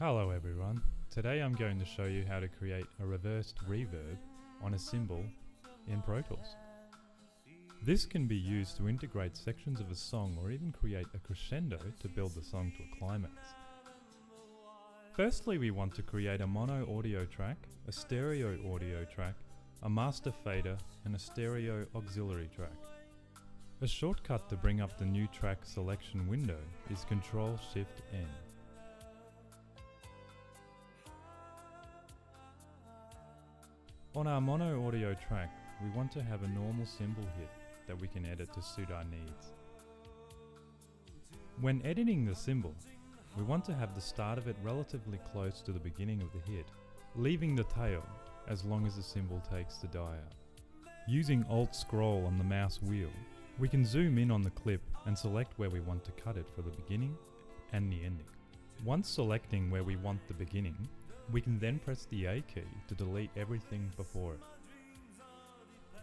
Hello everyone, today I'm going to show you how to create a reversed reverb on a cymbal in Pro Tools. This can be used to integrate sections of a song or even create a crescendo to build the song to a climax. Firstly, we want to create a mono audio track, a stereo audio track, a master fader and a stereo auxiliary track. A shortcut to bring up the new track selection window is Ctrl-Shift-N. On our mono audio track, we want to have a normal cymbal hit that we can edit to suit our needs. When editing the cymbal, we want to have the start of it relatively close to the beginning of the hit, leaving the tail as long as the cymbal takes to die out. Using Alt-Scroll on the mouse wheel, we can zoom in on the clip and select where we want to cut it for the beginning and the ending. Once selecting where we want the beginning, we can then press the A key to delete everything before it.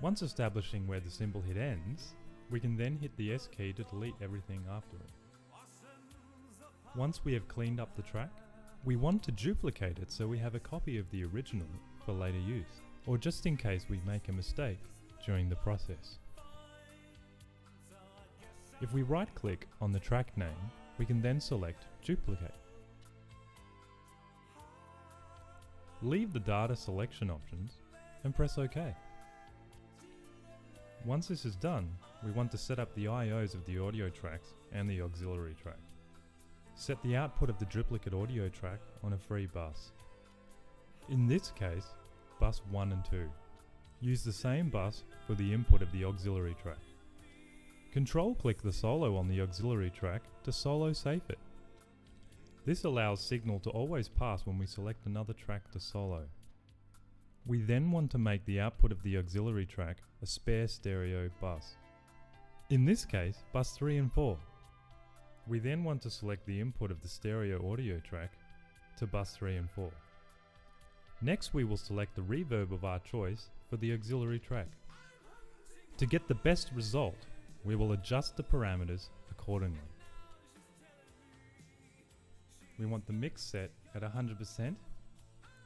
Once establishing where the cymbal hit ends, we can then hit the S key to delete everything after it. Once we have cleaned up the track, we want to duplicate it so we have a copy of the original for later use, or just in case we make a mistake during the process. If we right-click on the track name, we can then select Duplicate. Leave the data selection options and press OK. Once this is done, we want to set up the IOs of the audio tracks and the auxiliary track. Set the output of the duplicate audio track on a free bus. In this case, bus 1 and 2. Use the same bus for the input of the auxiliary track. Control-click the solo on the auxiliary track to solo safe it. This allows signal to always pass when we select another track to solo. We then want to make the output of the auxiliary track a spare stereo bus. In this case, bus 3 and 4. We then want to select the input of the stereo audio track to bus 3 and 4. Next, we will select the reverb of our choice for the auxiliary track. To get the best result, we will adjust the parameters accordingly. We want the mix set at 100%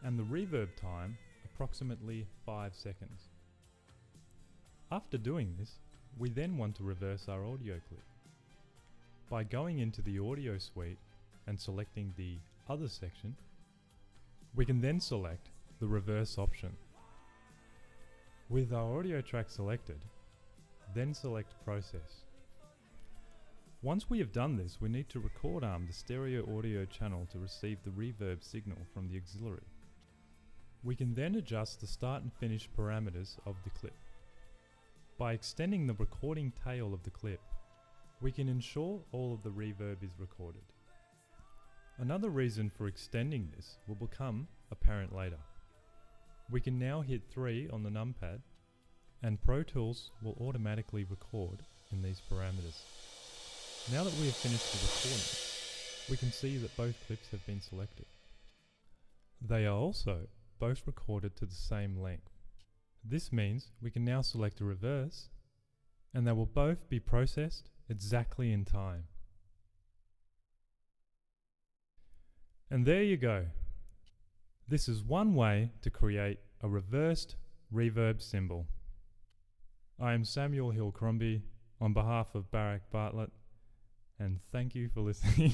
and the reverb time approximately 5 seconds. After doing this, we then want to reverse our audio clip. By going into the audio suite and selecting the other section, we can then select the reverse option. With our audio track selected, then select Process. Once we have done this, we need to record arm the stereo audio channel to receive the reverb signal from the auxiliary. We can then adjust the start and finish parameters of the clip. By extending the recording tail of the clip, we can ensure all of the reverb is recorded. Another reason for extending this will become apparent later. We can now hit 3 on the numpad and Pro Tools will automatically record in these parameters. Now that we have finished the recording, we can see that both clips have been selected. They are also both recorded to the same length. This means we can now select a reverse and they will both be processed exactly in time. And there you go. This is one way to create a reversed reverb cymbal. I am Samuel Hill Crombie on behalf of Barack Bartlett, and thank you for listening.